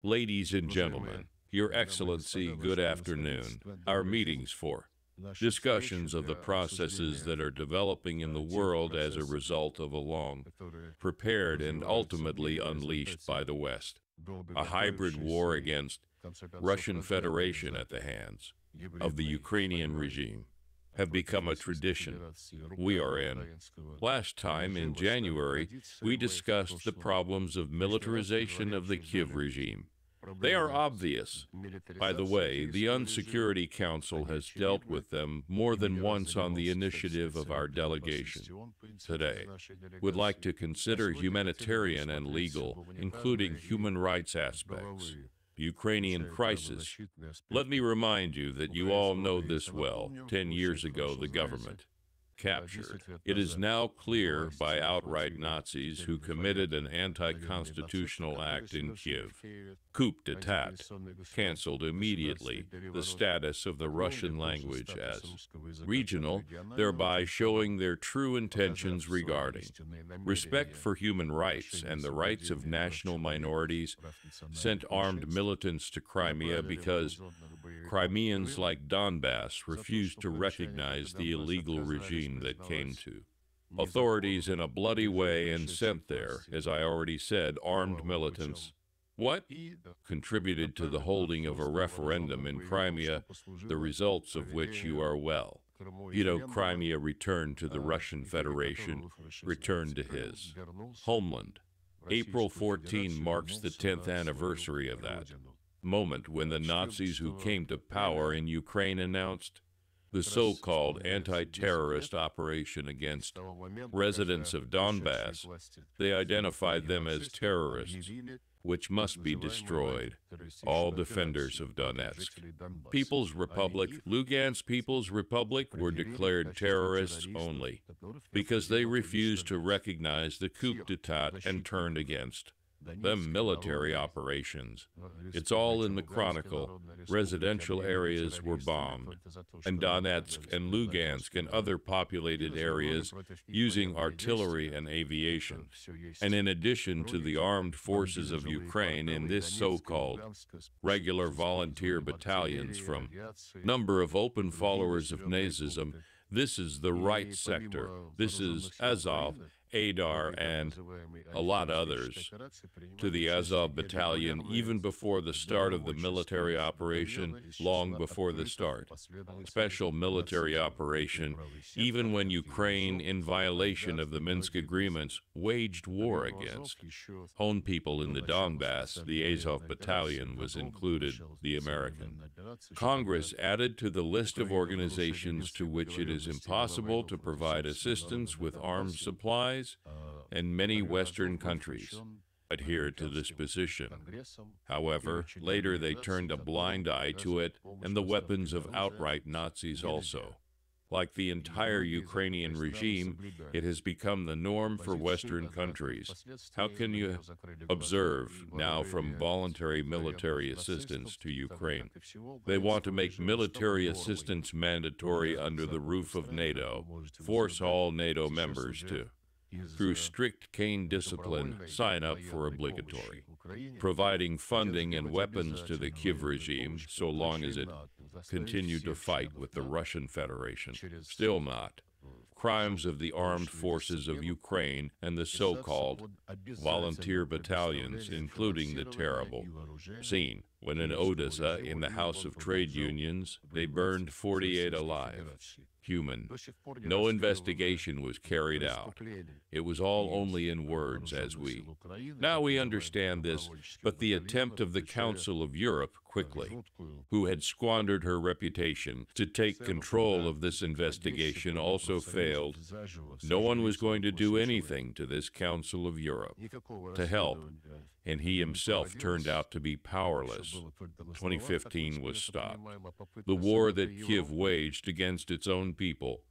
Ladies and gentlemen, Your Excellency, good afternoon. Our meetings for discussions of the processes that are developing in the world as a result of a long, prepared, and ultimately unleashed by the West, a hybrid war against Russian Federation at the hands of the Ukrainian regime, have become a tradition we are in. Last time, in January, we discussed the problems of militarization of the Kiev regime. They are obvious. By the way, the Unsecurity Council has dealt with them more than once on the initiative of our delegation. Today, we'd like to consider humanitarian and legal, including human rights aspects. Ukrainian crisis. Let me remind you that you all know this well. 10 years ago, the government captured. It is now clear by outright Nazis who committed an anti-constitutional act in Kiev. Coup d'etat canceled immediately the status of the Russian language as regional, thereby showing their true intentions regarding respect for human rights and the rights of national minorities, sent armed militants to Crimea because Crimeans like Donbass refused to recognize the illegal regime that came to authorities in a bloody way and sent there, as I already said, armed militants. What contributed to the holding of a referendum in Crimea, the results of which you are well. Crimea returned to the Russian Federation, returned to his homeland. April 14 marks the 10th anniversary of that moment when the Nazis who came to power in Ukraine announced the so-called anti-terrorist operation against residents of Donbass. They identified them as terrorists, which must be destroyed. All defenders of Donetsk People's Republic, Lugansk People's Republic were declared terrorists only because they refused to recognize the coup d'etat and turned against them military operations. It's all in the Chronicle. Residential areas were bombed, and Donetsk and Lugansk and other populated areas using artillery and aviation. And in addition to the armed forces of Ukraine in this so-called regular volunteer battalions from number of open followers of Nazism, this is the right sector. This is Azov, Adar, and a lot others, to the Azov battalion even before the start of the military operation, long before the start. Special military operation, even when Ukraine, in violation of the Minsk agreements, waged war against own people in the Donbass. The Azov battalion was included, the American. Congress added to the list of organizations to which it is impossible to provide assistance with arms supplies, and many Western countries adhered to this position. However, later they turned a blind eye to it and the weapons of outright Nazis also. Like the entire Ukrainian regime, it has become the norm for Western countries. How can you observe now from voluntary military assistance to Ukraine? They want to make military assistance mandatory under the roof of NATO, force all NATO members to, through strict cane discipline, sign up for obligatory, providing funding and weapons to the Kiev regime so long as it continued to fight with the Russian Federation. Still not. Crimes of the armed forces of Ukraine and the so-called volunteer battalions, including the terrible scene when in Odessa, in the House of Trade Unions, they burned 48 alive. Human. No investigation was carried out. It was all only in words, as we now we understand this, but the attempt of the Council of Europe quickly, who had squandered her reputation to take control of this investigation, also failed. No one was going to do anything to this Council of Europe to help, and he himself turned out to be powerless. 2015 was stopped. The war that Kiev waged against its own people.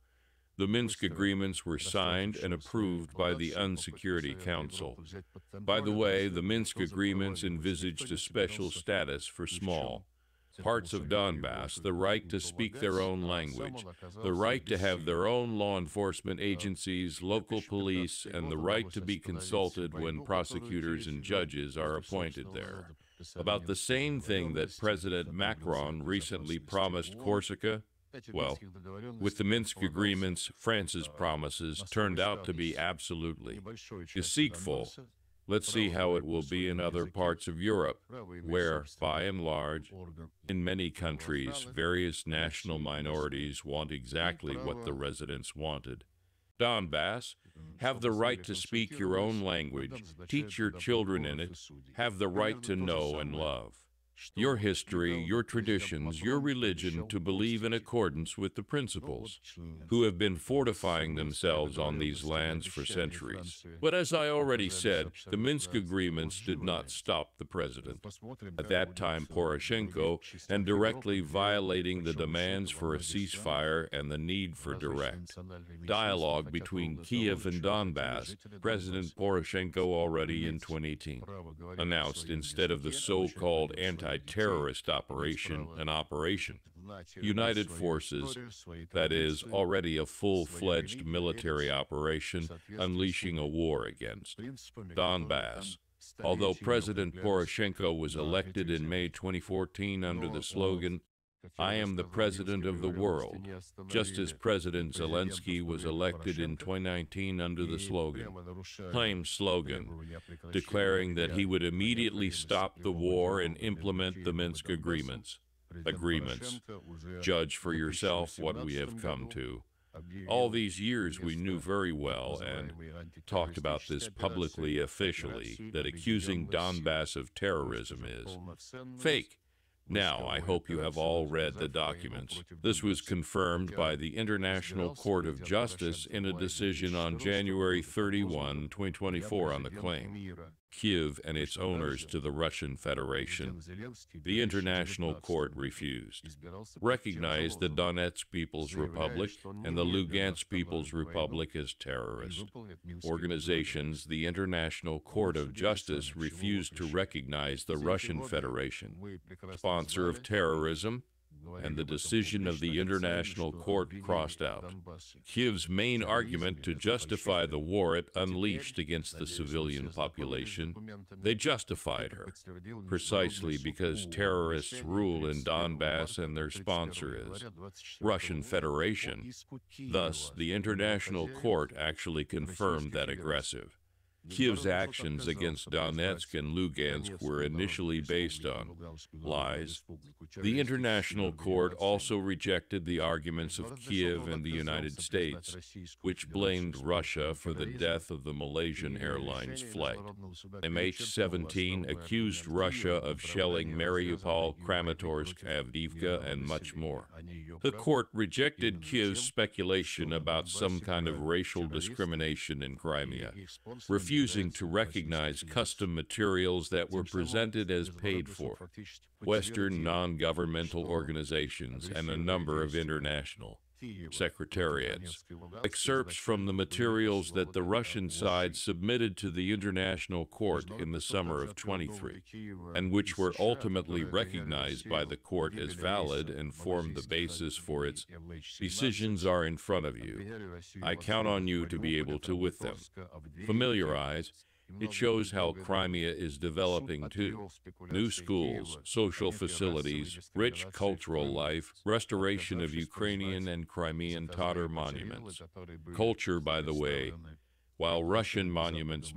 The Minsk agreements were signed and approved by the Unsecurity Council. By the way, the Minsk agreements envisaged a special status for small parts of Donbass, the right to speak their own language, the right to have their own law enforcement agencies, local police, and the right to be consulted when prosecutors and judges are appointed there. about the same thing that President Macron recently promised Corsica? Well, with the Minsk agreements, France's promises turned out to be absolutely deceitful. Let's see how it will be in other parts of Europe, where, by and large, in many countries, various national minorities want exactly what the residents wanted. Donbass, have the right to speak your own language, teach your children in it, have the right to know and love your history, your traditions, your religion, to believe in accordance with the principles, who have been fortifying themselves on these lands for centuries. But as I already said, the Minsk agreements did not stop the president, at that time Poroshenko, and directly violating the demands for a ceasefire and the need for direct dialogue between Kiev and Donbass. President Poroshenko already in 2018 announced, instead of the so-called anti-terrorist operation, an operation United Forces, that is, already a full-fledged military operation unleashing a war against Donbass. Although President Poroshenko was elected in May 2014 under the slogan, "I am the president of the world," just as President Zelensky was elected in 2019 under the same slogan, declaring that he would immediately stop the war and implement the Minsk agreements. Judge for yourself what we have come to. All these years we knew very well and talked about this publicly, officially, that accusing Donbass of terrorism is fake. Now, I hope you have all read the documents. This was confirmed by the International Court of Justice in a decision on January 31, 2024 on the claim. Kiev and its owners to the Russian Federation. The International Court refused. Recognized the Donetsk People's Republic and the Lugansk People's Republic as terrorist organizations. The International Court of Justice refused to recognize the Russian Federation, sponsor of terrorism, and the decision of the International Court crossed out Kiev's main argument to justify the war it unleashed against the civilian population. They justified her, precisely because terrorists rule in Donbass and their sponsor is Russian Federation. Thus, the International Court actually confirmed that aggressive. Kiev's actions against Donetsk and Lugansk were initially based on lies. The International Court also rejected the arguments of Kiev and the United States, which blamed Russia for the death of the Malaysian Airlines flight. MH17 accused Russia of shelling Mariupol, Kramatorsk, Avdiivka, and much more. The court rejected Kiev's speculation about some kind of racial discrimination in Crimea, refusing to recognize custom materials that were presented as paid for. Western non-governmental organizations and a number of international secretariats. Excerpts from the materials that the Russian side submitted to the International Court in the summer of 23, and which were ultimately recognized by the court as valid and formed the basis for its decisions, are in front of you. I count on you to be able to with them familiarize. It shows how Crimea is developing too. New schools, social facilities, rich cultural life, restoration of Ukrainian and Crimean Tatar monuments. Culture, by the way, while Russian monuments,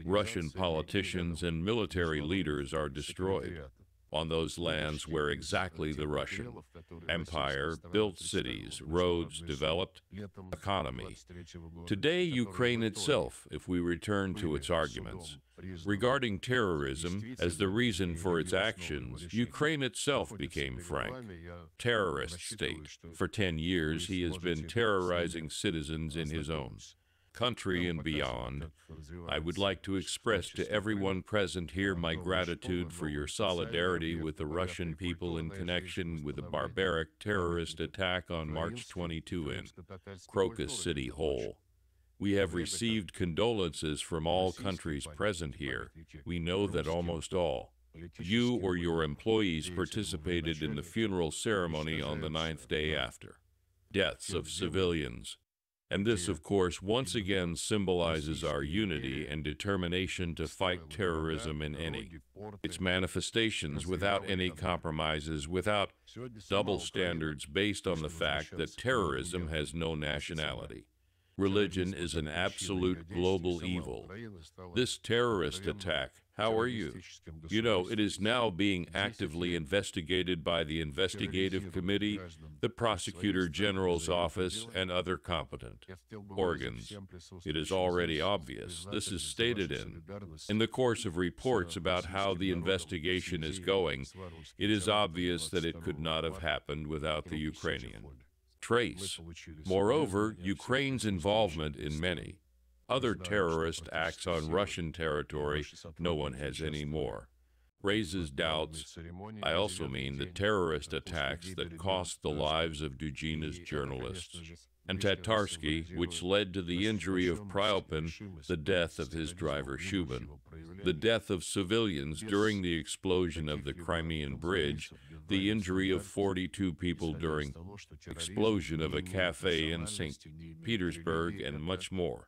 Russian politicians and military leaders are destroyed on those lands where exactly the Russian Empire built cities, roads, developed economy. Today, Ukraine itself, if we return to its arguments regarding terrorism as the reason for its actions, Ukraine itself became frank terrorist state. For 10 years, he has been terrorizing citizens in his own country and beyond. I would like to express to everyone present here my gratitude for your solidarity with the Russian people in connection with the barbaric terrorist attack on March 22 in Crocus City Hall. We have received condolences from all countries present here. We know that almost all you or your employees participated in the funeral ceremony on the 9th day after deaths of civilians. And this, of course, once again symbolizes our unity and determination to fight terrorism in its manifestations without any compromises, without double standards based on the fact that terrorism has no nationality. Religion is an absolute global evil. This terrorist attack, how are you? You know, it is now being actively investigated by the Investigative Committee, the Prosecutor General's Office, and other competent organs. It is already obvious. This is stated in the course of reports about how the investigation is going. It is obvious that it could not have happened without the Ukrainian trace. Moreover, Ukraine's involvement in many other terrorist acts on Russian territory, no one has any more, raises doubts. I also mean the terrorist attacks that cost the lives of Dugina's journalists, and Tatarsky, which led to the injury of Prialpin, the death of his driver Shubin, the death of civilians during the explosion of the Crimean Bridge, the injury of 42 people during the explosion of a cafe in St. Petersburg, and much more.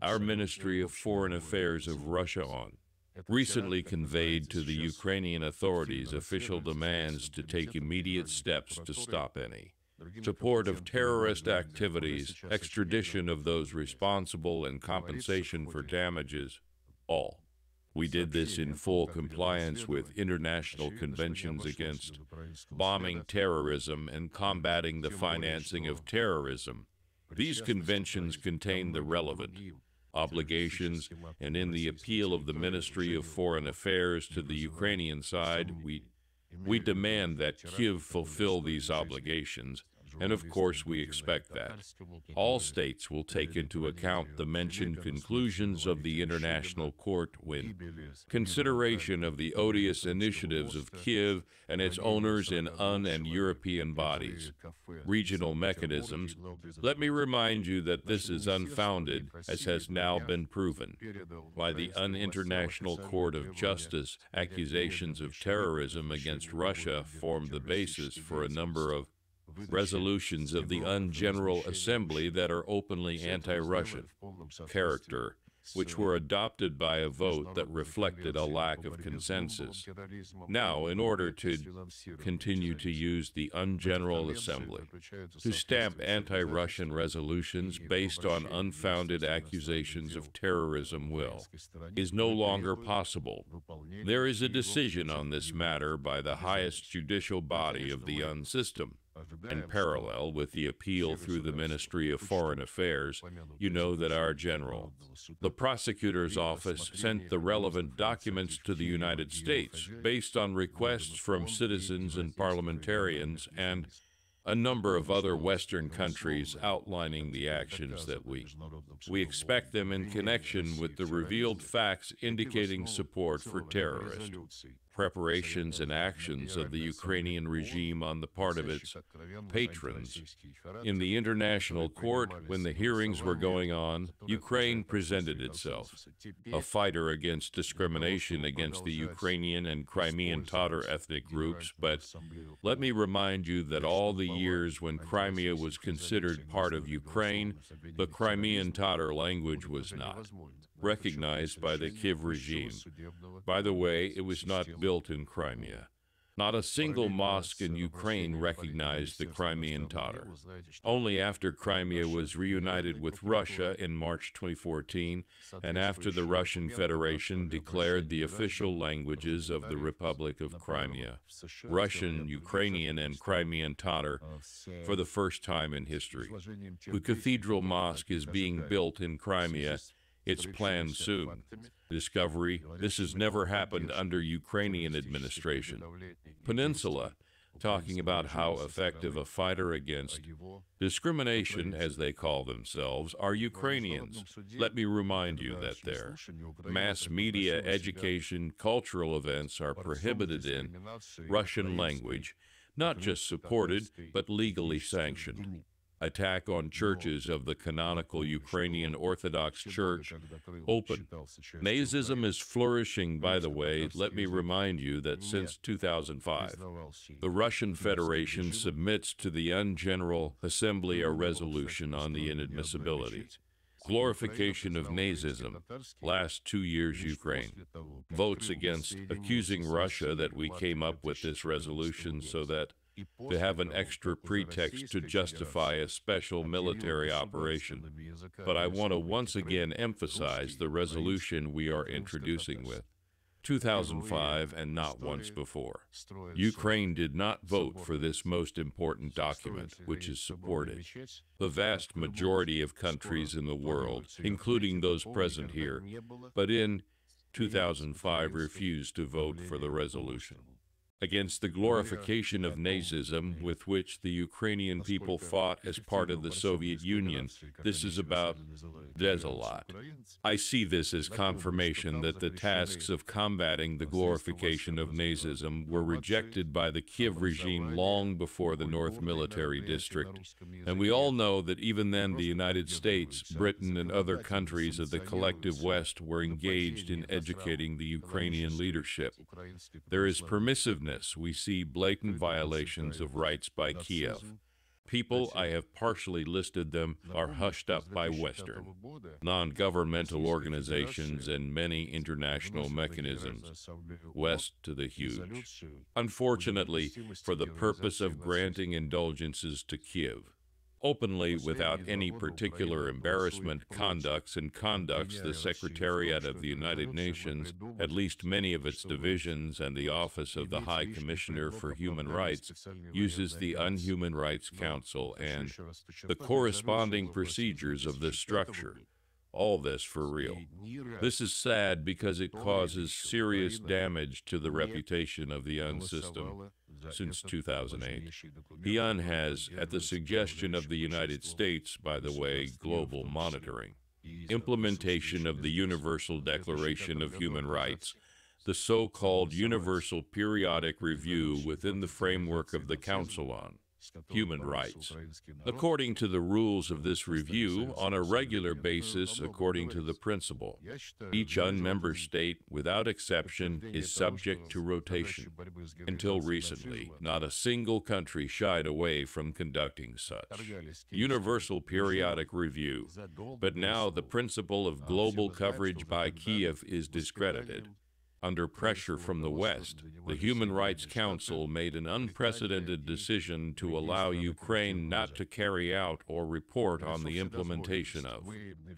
Our Ministry of Foreign Affairs of Russia recently conveyed to the Ukrainian authorities official demands to take immediate steps to stop any support of terrorist activities, extradition of those responsible, and compensation for damages, all. We did this in full compliance with international conventions against bombing terrorism and combating the financing of terrorism. These conventions contain the relevant obligations, and in the appeal of the Ministry of Foreign Affairs to the Ukrainian side, we demand that Kyiv fulfill these obligations, and of course we expect that all states will take into account the mentioned conclusions of the International Court when consideration of the odious initiatives of Kyiv and its owners in and European bodies, regional mechanisms. Let me remind you that this is unfounded, as has now been proven by the International Court of Justice. Accusations of terrorism against Russia formed the basis for a number of resolutions of the General Assembly that are openly anti-Russian character, which were adopted by a vote that reflected a lack of consensus. Now, in order to continue to use the General Assembly to stamp anti-Russian resolutions based on unfounded accusations of terrorism is no longer possible. There is a decision on this matter by the highest judicial body of the system. In parallel with the appeal through the Ministry of Foreign Affairs, you know that our general, the prosecutor's office, sent the relevant documents to the United States based on requests from citizens and parliamentarians and a number of other Western countries outlining the actions that we expect them in connection with the revealed facts indicating support for terrorists, preparations and actions of the Ukrainian regime on the part of its patrons. In the International Court, when the hearings were going on, Ukraine presented itself a fighter against discrimination against the Ukrainian and Crimean Tatar ethnic groups, but let me remind you that all the years when Crimea was considered part of Ukraine, the Crimean Tatar language was not recognized by the Kyiv regime. By the way, it was not built in Crimea. Not a single mosque in Ukraine recognized the Crimean Tatar. Only after Crimea was reunited with Russia in March 2014, and after the Russian Federation declared the official languages of the Republic of Crimea, Russian, Ukrainian, and Crimean Tatar, for the first time in history. The cathedral mosque is being built in Crimea. It's planned soon. Discovery: this has never happened under Ukrainian administration. Peninsula, talking about how effective a fighter against discrimination, as they call themselves, are Ukrainians. Let me remind you that their mass media, education, cultural events are prohibited in Russian language, not just supported, but legally sanctioned. attack on churches of the canonical Ukrainian Orthodox Church open. Nazism is flourishing, by the way. Let me remind you that since 2005, the Russian Federation submits to the UN Assembly a resolution on the inadmissibility. Glorification of Nazism. Last 2 years, Ukraine votes against, accusing Russia that we came up with this resolution so that to have an extra pretext to justify a special military operation. But I want to once again emphasize the resolution we are introducing with 2005 and not once before. Ukraine did not vote for this most important document, which is supported. The vast majority of countries in the world, including those present here, but in 2005 refused to vote for the resolution against the glorification of Nazism with which the Ukrainian people fought as part of the Soviet Union. This is about desolate. I see this as confirmation that the tasks of combating the glorification of Nazism were rejected by the Kiev regime long before the North Military District. And we all know that even then the United States, Britain, and other countries of the collective West were engaged in educating the Ukrainian leadership. There is permissiveness. We see blatant violations of rights by Kiev. People, I have partially listed them, are hushed up by Western, non-governmental organizations and many international mechanisms, west to the huge. Unfortunately, for the purpose of granting indulgences to Kiev, openly, without any particular embarrassment, conducts the Secretariat of the United Nations, at least many of its divisions, and the Office of the High Commissioner for Human Rights uses the Unhuman Rights Council and the corresponding procedures of this structure. All this for real. This is sad because it causes serious damage to the reputation of the UN system since 2008. The UN has, at the suggestion of the United States, by the way, global monitoring, implementation of the Universal Declaration of Human Rights, the so-called Universal Periodic Review within the framework of the Council on Human Rights. According to the rules of this review, on a regular basis, according to the principle, each UN member state, without exception, is subject to rotation. Until recently, not a single country shied away from conducting such universal periodic review. But now the principle of global coverage by Kiev is discredited. Under pressure from the West, the Human Rights Council made an unprecedented decision to allow Ukraine not to carry out or report on the implementation of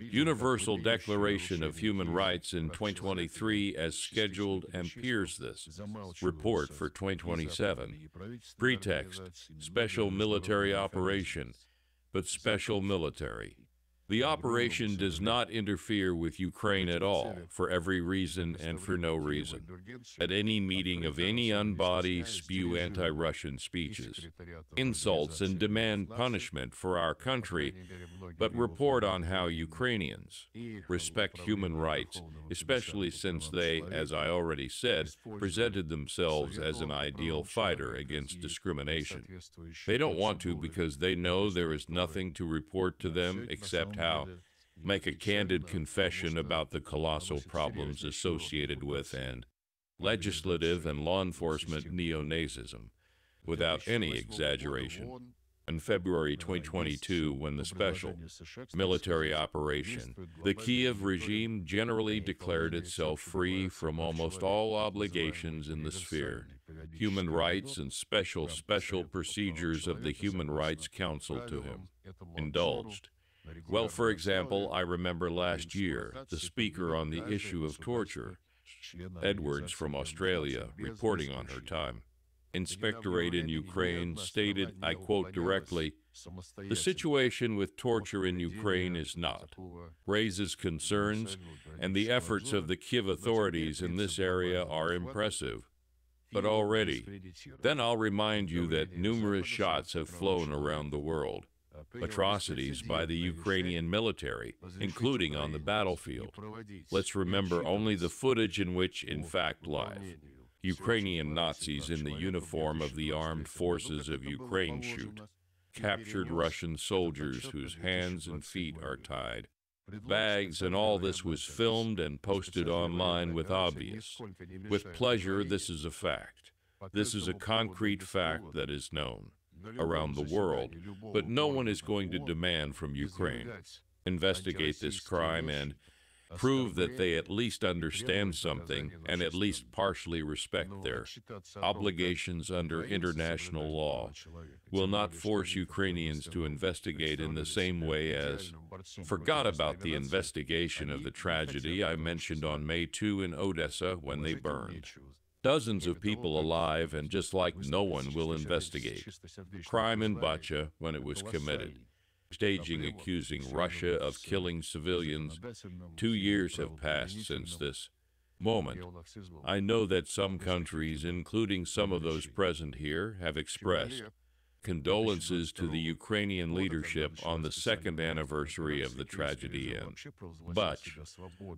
Universal Declaration of Human Rights in 2023 as scheduled, and peers this report for 2027. Pretext: special military operation, but special military. The operation does not interfere with Ukraine at all, for every reason and for no reason. At any meeting of any UN body, spew anti-Russian speeches, insults, and demand punishment for our country, but report on how Ukrainians respect human rights, especially since they, as I already said, presented themselves as an ideal fighter against discrimination. They don't want to because they know there is nothing to report to them except how make a candid confession about the colossal problems associated with and legislative and law enforcement neo-Nazism, without any exaggeration. In February 2022, when the special military operation, the Kiev regime generally declared itself free from almost all obligations in the sphere, human rights and special procedures of the Human Rights Council to him, indulged. Well, for example, I remember last year, the speaker on the issue of torture, Edwards from Australia, reporting on her time. Inspectorate in Ukraine stated, I quote directly, "The situation with torture in Ukraine is not, raises concerns, and the efforts of the Kiev authorities in this area are impressive. But already, then I'll remind you that numerous shots have flown around the world. Atrocities by the Ukrainian military, including on the battlefield. Let's remember only the footage in which, in fact, live Ukrainian Nazis in the uniform of the armed forces of Ukraine shoot, captured Russian soldiers whose hands and feet are tied. Bags and all this was filmed and posted online with obvious. With pleasure, this is a fact. This is a concrete fact that is known around the world, but no one is going to demand from Ukraine investigate this crime and prove that they at least understand something and at least partially respect their obligations under international law. Will not force Ukrainians to investigate in the same way as forgot about the investigation of the tragedy I mentioned on May 2 in Odessa when they burned. Dozens of people alive, and just like no one will investigate. Crime in Bucha when it was committed. Staging accusing Russia of killing civilians. 2 years have passed since this moment. I know that some countries, including some of those present here, have expressed condolences to the Ukrainian leadership on the second anniversary of the tragedy in Bucha.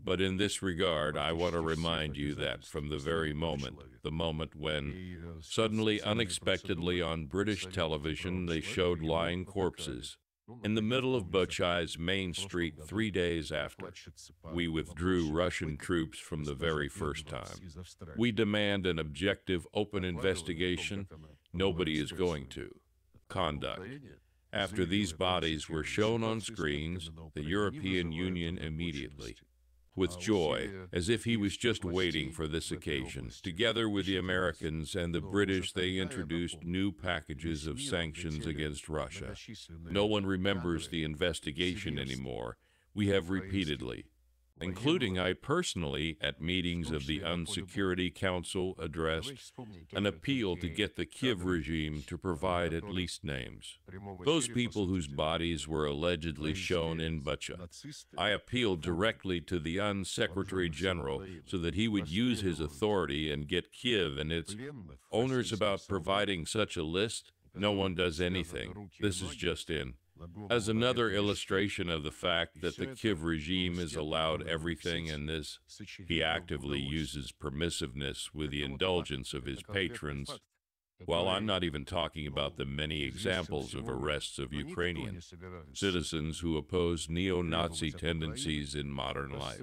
But in this regard, I want to remind you that from the very moment, the moment when, suddenly, unexpectedly on British television, they showed lying corpses in the middle of Bucha's main street 3 days after, we withdrew Russian troops from the very first time. We demand an objective, open investigation. Nobody is going to conduct. After these bodies were shown on screens, the European Union immediately, with joy, as if he was just waiting for this occasion, together with the Americans and the British, they introduced new packages of sanctions against Russia. No one remembers the investigation anymore. We have repeatedly, including I personally, at meetings of the UN-Security Council, addressed an appeal to get the Kiev regime to provide at least names. Those people whose bodies were allegedly shown in Bucha. I appealed directly to the UN Secretary General so that he would use his authority and get Kiev and its owners about providing such a list. No one does anything. This is just in. As another illustration of the fact that the Kiev regime is allowed everything in this, he actively uses permissiveness with the indulgence of his patrons. While I'm not even talking about the many examples of arrests of Ukrainian citizens who oppose neo-Nazi tendencies in modern life.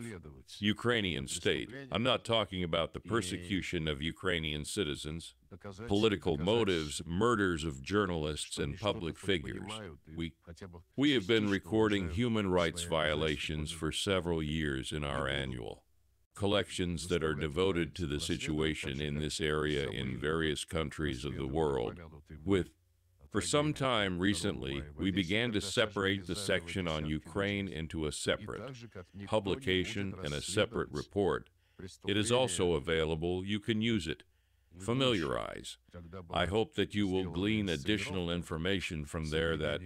Ukrainian state. I'm not talking about the persecution of Ukrainian citizens, political motives, murders of journalists and public figures. We have been recording human rights violations for several years in our annual collections that are devoted to the situation in this area in various countries of the world. For some time recently, we began to separate the section on Ukraine into a separate publication and a separate report. It is also available. You can use it. Familiarize. I hope that you will glean additional information from there that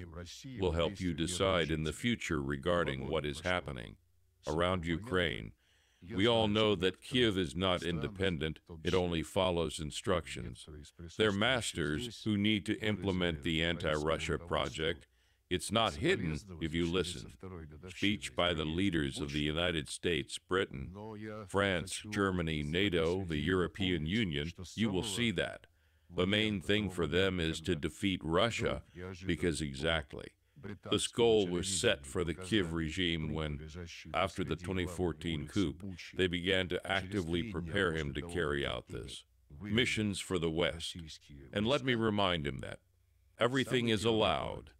will help you decide in the future regarding what is happening around Ukraine. We all know that Kiev is not independent, it only follows instructions. They're masters who need to implement the anti-Russia project. It's not hidden if you listen. Speech by the leaders of the United States, Britain, France, Germany, NATO, the European Union, you will see that. The main thing for them is to defeat Russia, because exactly. This goal was set for the Kiev regime when, after the 2014 coup, they began to actively prepare him to carry out this. Missions for the West. And let me remind him that everything is allowed,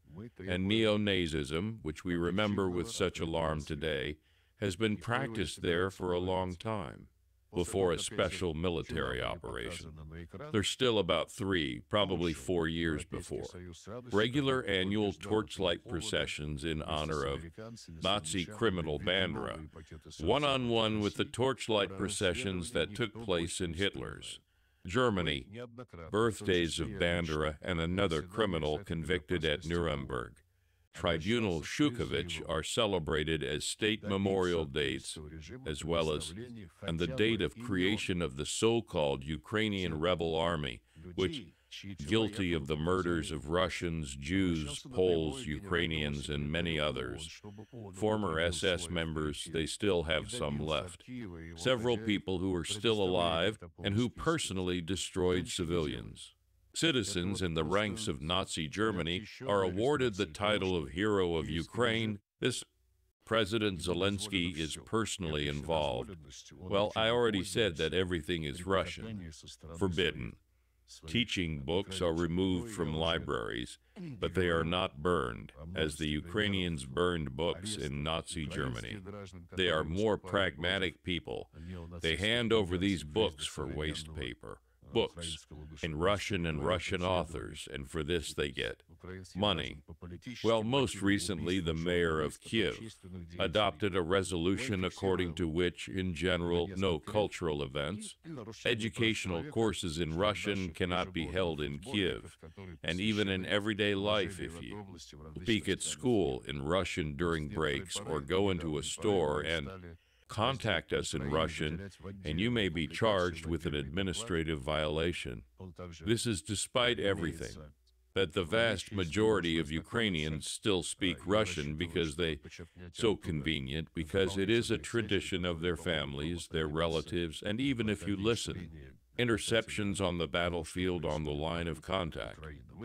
and neo-Nazism, which we remember with such alarm today, has been practiced there for a long time. Before a special military operation. There's still about 3, probably 4 years before. Regular annual torchlight processions in honor of Nazi criminal Bandera, one-on-one with the torchlight processions that took place in Hitler's Germany, birthdays of Bandera and another criminal convicted at Nuremberg. Tribunal Shukovich are celebrated as state memorial dates, as well as and the date of creation of the so-called Ukrainian rebel army, which, guilty of the murders of Russians, Jews, Poles, Ukrainians, and many others, former SS members, they still have some left. Several people who are still alive and who personally destroyed civilians. Citizens in the ranks of Nazi Germany are awarded the title of Hero of Ukraine. This President Zelensky is personally involved. Well, I already said that everything is Russian, forbidden. Teaching books are removed from libraries, but they are not burned, as the Ukrainians burned books in Nazi Germany. They are more pragmatic people. They hand over these books for waste paper. Books in Russian and Russian authors, and for this they get money. Well, most recently, the mayor of Kiev adopted a resolution according to which, in general, no cultural events, educational courses in Russian cannot be held in Kiev, and even in everyday life, if you speak at school in Russian during breaks or go into a store and contact us in Russian, and you may be charged with an administrative violation. This is despite everything, that the vast majority of Ukrainians still speak Russian because so convenient, because it is a tradition of their families, their relatives, and even if you listen, interceptions on the battlefield on the line of contact,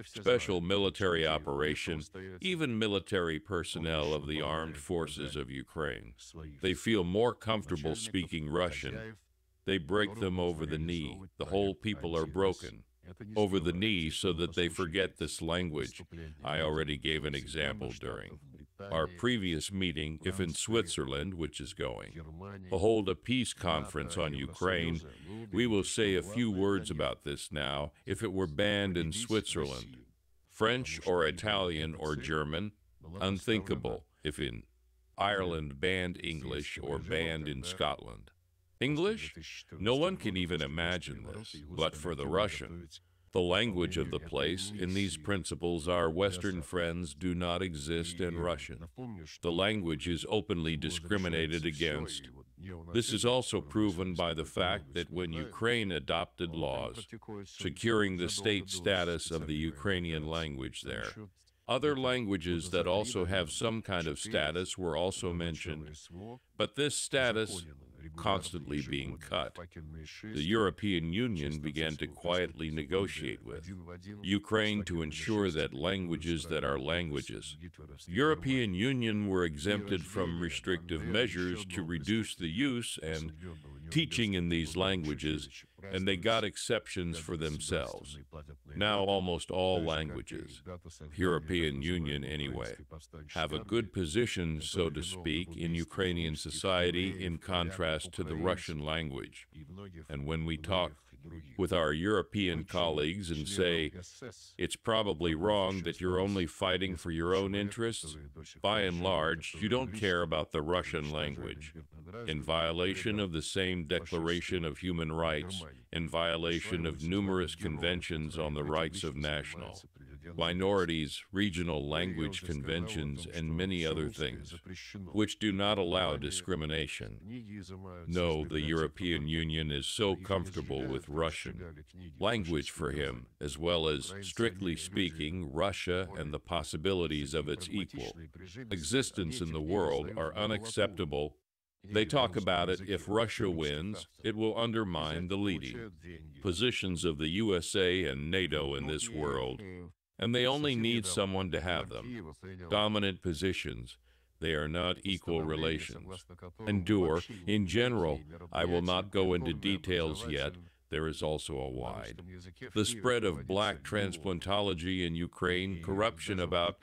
special military operation, even military personnel of the armed forces of Ukraine. They feel more comfortable speaking Russian. They break them over the knee. The whole people are broken over the knee so that they forget this language. I already gave an example during our previous meeting. If in Switzerland, which is going to hold a peace conference on Ukraine, we will say a few words about this now. If it were banned in Switzerland, French or Italian or German, unthinkable. If in Ireland banned English or banned in Scotland. English? No one can even imagine this, but for the Russian, the language of the place, in these principles our Western friends do not exist in Russian. The language is openly discriminated against. This is also proven by the fact that when Ukraine adopted laws securing the state status of the Ukrainian language there, other languages that also have some kind of status were also mentioned, but this status constantly being cut. The European Union began to quietly negotiate with Ukraine to ensure that languages that are languages. The European Union were exempted from restrictive measures to reduce the use and teaching in these languages, and they got exceptions for themselves. Now almost all languages, European Union anyway, have a good position, so to speak, in Ukrainian society in contrast to the Russian language. And when we talk with our European colleagues and say, it's probably wrong that you're only fighting for your own interests, by and large, you don't care about the Russian language. In violation of the same Declaration of Human Rights, in violation of numerous conventions on the rights of national minorities, regional language conventions, and many other things, which do not allow discrimination. No, the European Union is so comfortable with Russian language for him, as well as, strictly speaking, Russia and the possibilities of its equal existence in the world are unacceptable. They talk about it. If Russia wins, it will undermine the leading positions of the USA and NATO in this world, and they only need someone to have them. Dominant positions. They are not equal relations. Endure. In general, I will not go into details yet. There is also a wide. The spread of black transplantology in Ukraine, corruption about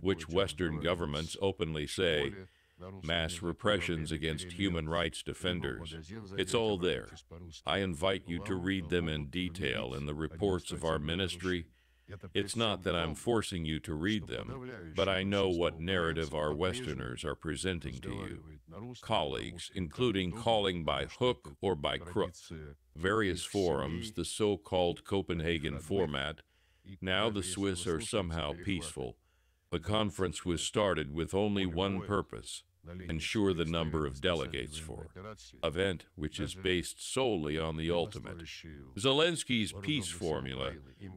which Western governments openly say, mass repressions against human rights defenders. It's all there. I invite you to read them in detail in the reports of our ministry. It's not that I'm forcing you to read them, but I know what narrative our Westerners are presenting to you. Colleagues, including calling by hook or by crook, various forums, the so-called Copenhagen format. Now the Swiss are somehow peaceful. The conference was started with only one purpose: ensure the number of delegates for event which is based solely on the ultimate. Zelensky's peace formula.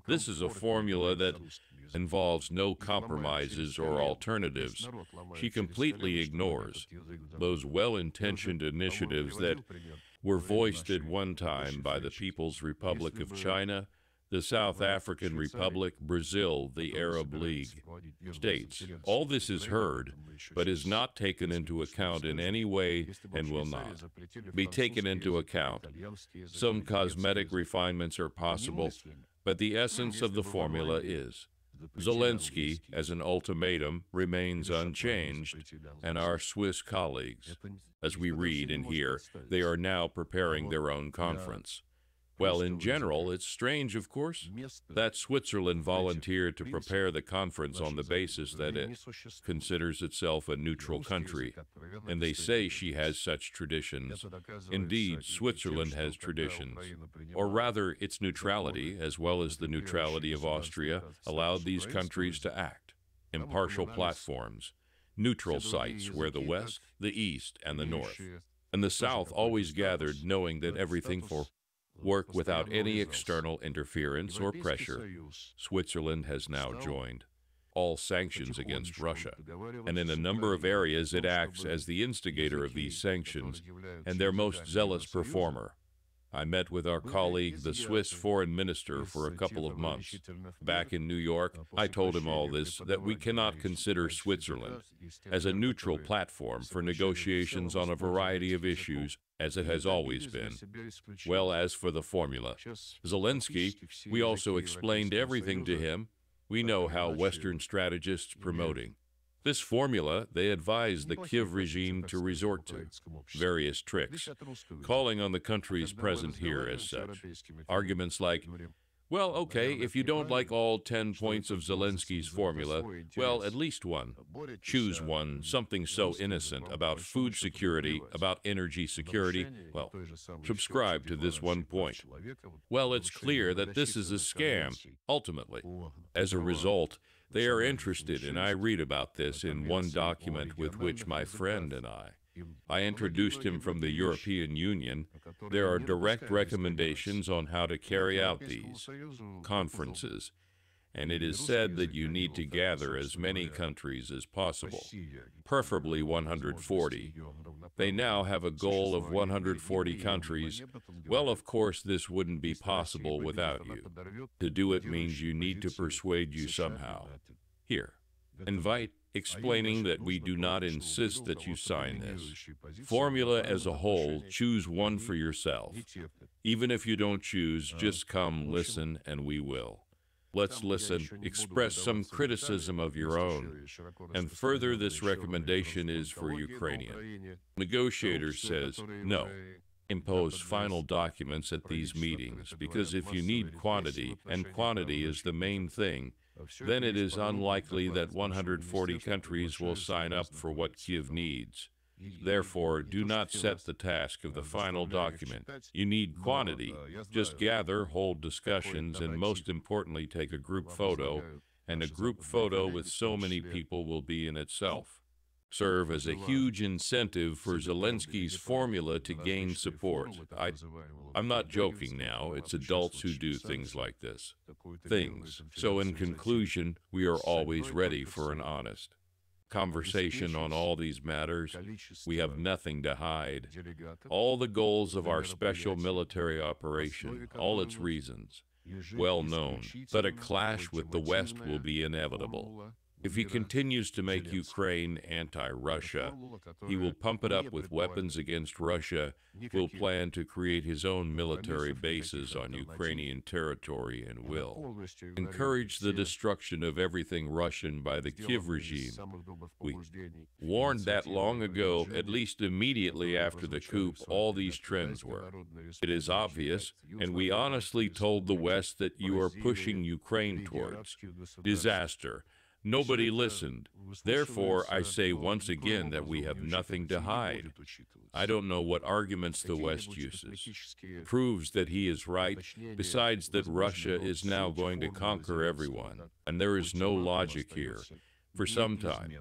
This is a formula that involves no compromises or alternatives. She completely ignores those well-intentioned initiatives that were voiced at one time by the People's Republic of China, the South African Republic, Brazil, the Arab League states. All this is heard, but is not taken into account in any way and will not be taken into account. Some cosmetic refinements are possible, but the essence of the formula is Zelensky, as an ultimatum, remains unchanged, and our Swiss colleagues, as we read and hear, they are now preparing their own conference. Well, in general, it's strange, of course, that Switzerland volunteered to prepare the conference on the basis that it considers itself a neutral country, and they say she has such traditions. Indeed, Switzerland has traditions, or rather, its neutrality, as well as the neutrality of Austria, allowed these countries to act. Impartial platforms, neutral sites where the West, the East, and the North, and the South always gathered, knowing that everything for work without any external interference or pressure. Switzerland has now joined all sanctions against Russia, and in a number of areas it acts as the instigator of these sanctions and their most zealous performer. I met with our colleague, the Swiss foreign minister, for a couple of months. Back in New York, I told him all this, that we cannot consider Switzerland as a neutral platform for negotiations on a variety of issues, as it has always been. Well, as for the formula, Zelensky, we also explained everything to him. We know how Western strategists promoting this formula, they advise the Kiev regime to resort to various tricks, calling on the countries present here as such. Arguments like, well, okay, if you don't like all 10 points of Zelensky's formula, well, at least one. Choose one, something so innocent about food security, about energy security. Well, subscribe to this one point. Well, it's clear that this is a scam, ultimately. As a result, they are interested, and I read about this in one document with which my friend and I introduced him from the European Union. There are direct recommendations on how to carry out these conferences, and it is said that you need to gather as many countries as possible, preferably 140. They now have a goal of 140 countries. Well, of course, this wouldn't be possible without you. To do it means you need to persuade you somehow. Here, invite, explaining that we do not insist that you sign this formula as a whole. Choose one for yourself. Even if you don't choose, just come, listen, and we will. Let's listen, express some criticism of your own. And further, this recommendation is for Ukrainian. Negotiator says, no. Impose final documents at these meetings, because if you need quantity, and quantity is the main thing, then it is unlikely that 140 countries will sign up for what Kiev needs. Therefore, do not set the task of the final document. You need quantity. Just gather, hold discussions, and most importantly, take a group photo, and a group photo with so many people will be in itself serve as a huge incentive for Zelensky's formula to gain support. I'm not joking now. It's adults who do things like this. So in conclusion, we are always ready for an honest conversation on all these matters. We have nothing to hide. All the goals of our special military operation, all its reasons, well known, but a clash with the West will be inevitable. If he continues to make Ukraine anti-Russia, he will pump it up with weapons against Russia, will plan to create his own military bases on Ukrainian territory, and will encourage the destruction of everything Russian by the Kiev regime. We warned that long ago, at least immediately after the coup, all these trends were. It is obvious, and we honestly told the West that you are pushing Ukraine towards disaster. Nobody listened. Therefore, I say once again that we have nothing to hide. I don't know what arguments the West uses. Proves that he is right, besides that Russia is now going to conquer everyone, and there is no logic here. For some time,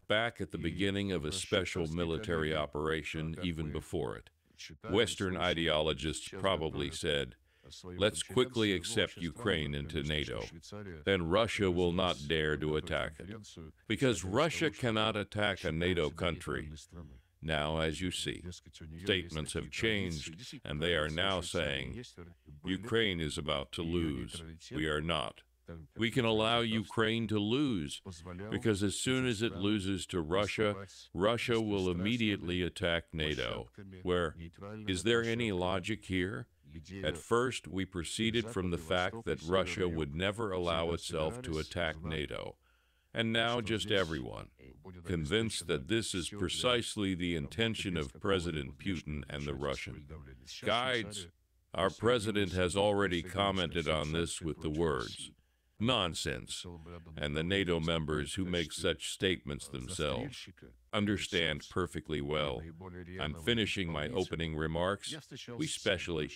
back at the beginning of a special military operation, even before it, Western ideologists probably said, let's quickly accept Ukraine into NATO. Then Russia will not dare to attack it. Because Russia cannot attack a NATO country. Now, as you see, statements have changed, and they are now saying, Ukraine is about to lose. We are not. We can allow Ukraine to lose, because as soon as it loses to Russia, Russia will immediately attack NATO. Where, is there any logic here? At first, we proceeded from the fact that Russia would never allow itself to attack NATO. And now just everyone, convinced that this is precisely the intention of President Putin and the Russian guides. Our president has already commented on this with the words, nonsense, and the NATO members who make such statements themselves understand perfectly well. I'm finishing my opening remarks. We specially,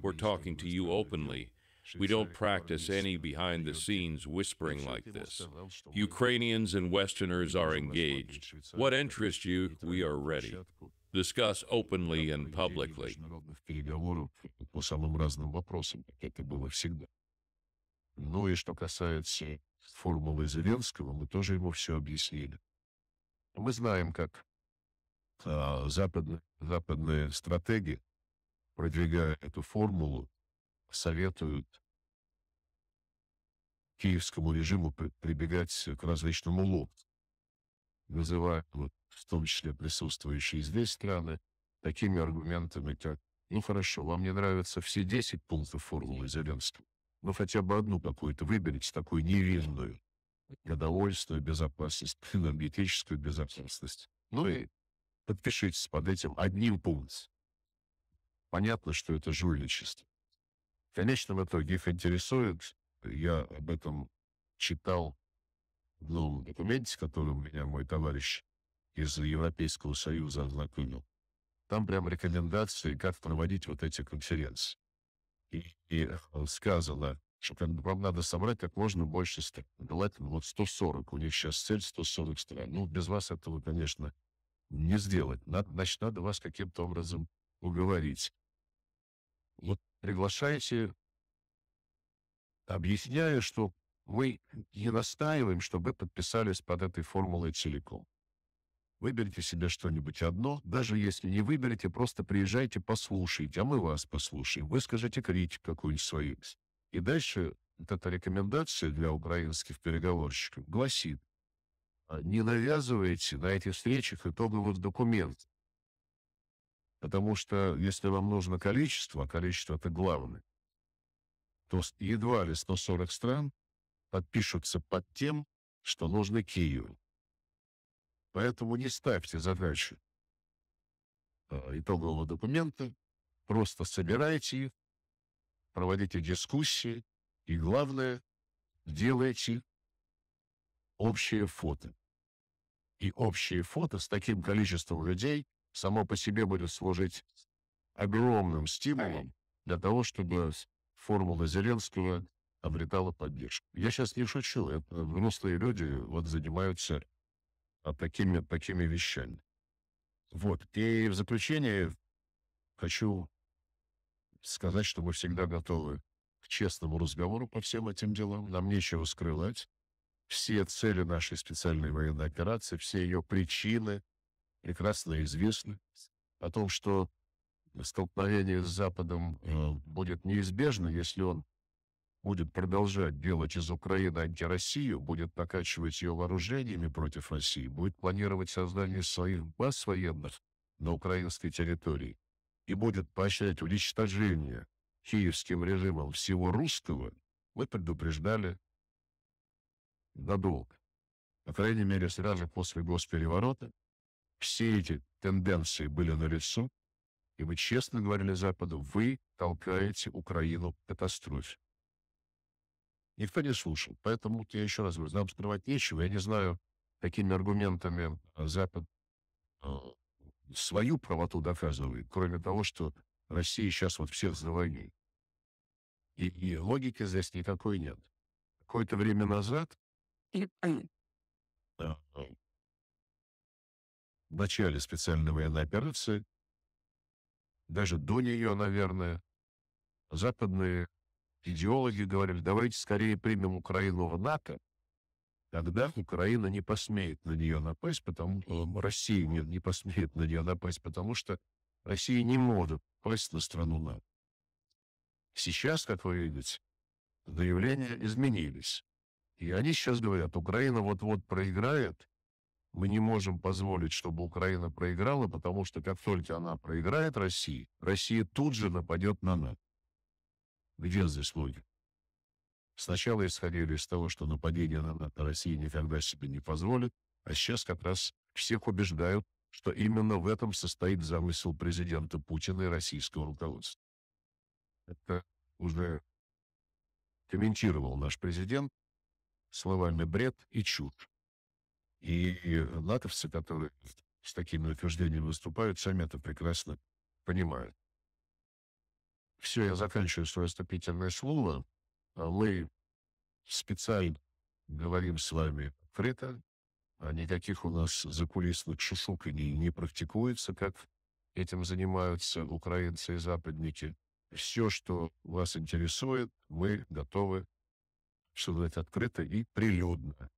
we're talking to you openly. We don't practice any behind-the-scenes whispering like this. Ukrainians and Westerners are engaged. What interests you, we are ready. Discuss openly and publicly. По самым разным вопросам, как это было всегда. Ну и что касается формулы Зеленского, мы тоже ему все объяснили. Мы знаем, как западные стратеги, продвигая эту формулу, советуют киевскому режиму прибегать к различным уловкам, называя, в том числе присутствующие здесь страны, такими аргументами, как «Ну хорошо, вам не нравятся все 10 пунктов формулы Зеленского, но хотя бы одну какую-то выберите, такую невинную, продовольственную безопасность, энергетическую безопасность. Ну и подпишитесь под этим одним пунктом». Понятно, что это жульничество. В конечном итоге их интересует, я об этом читал в новом документе, который у меня мой товарищ из Европейского Союза ознакомил. Там прям рекомендации, как проводить вот эти конференции. И сказано, что вам надо собрать как можно больше стран. Желательно вот 140. У них сейчас цель 140 стран. Ну, без вас этого, конечно, не сделать. Значит, надо вас каким-то образом уговорить. Вот приглашайте, объясняя, что мы не настаиваем, чтобы вы подписались под этой формулой целиком. Выберите себе что-нибудь одно, даже если не выберете, просто приезжайте, послушайте, а мы вас послушаем. Выскажите критику какую-нибудь свою. И дальше вот эта рекомендация для украинских переговорщиков гласит, не навязывайте на этих встречах итоговый документ. Потому что если вам нужно количество, а количество это главное, то едва ли 140 стран подпишутся под тем, что нужно Киеву. Поэтому не ставьте задачи итогового документа, просто собирайте их, проводите дискуссии и, главное, делайте общее фото. И общее фото с таким количеством людей само по себе будет служить огромным стимулом для того, чтобы формула Зеленского обретала поддержку. Я сейчас не шучу, это взрослые люди вот занимаются такими вещами. Вот. И в заключение хочу сказать, что мы всегда готовы к честному разговору по всем этим делам. Нам нечего скрывать. Все цели нашей специальной военной операции, все ее причины прекрасно известны. О том, что столкновение с Западом будет неизбежно, если он будет продолжать делать из Украины антироссию, будет накачивать ее вооружениями против России, будет планировать создание своих баз военных на украинской территории и будет поощрять уничтожение киевским режимом всего русского, мы предупреждали надолго. По крайней мере, сразу после госпереворота все эти тенденции были налицо, и мы честно говорили Западу, вы толкаете Украину к катастрофе. Никто не слушал. Поэтому, я еще раз говорю, нам скрывать нечего. Я не знаю, какими аргументами Запад свою правоту доказывает, кроме того, что Россия сейчас вот всех за войной. И логики здесь никакой нет. Какое-то время назад, в начале специальной военной операции, даже до нее, наверное, западные идеологи говорили, давайте скорее примем Украину в НАТО, тогда Украина не посмеет на нее напасть, Россия не посмеет на нее напасть, потому что Россия не может напасть на страну НАТО. Сейчас, как вы видите, заявления изменились. И они сейчас говорят, Украина вот-вот проиграет, мы не можем позволить, чтобы Украина проиграла, потому что как только она проиграет России, Россия тут же нападет на НАТО. Где здесь логика? Сначала исходили из того, что нападение на НАТО Россия никогда себе не позволит, а сейчас как раз всех убеждают, что именно в этом состоит замысел президента Путина и российского руководства. Это уже комментировал наш президент словами бред и чушь. И натовцы, которые с такими утверждениями выступают, сами это прекрасно понимают. Все, я заканчиваю свое вступительное слово. Мы специально говорим с вами открыто, а никаких у нас закулисных шушуканий не практикуется, как этим занимаются украинцы и западники. Все, что вас интересует, мы готовы обсуждать открыто и прилюдно.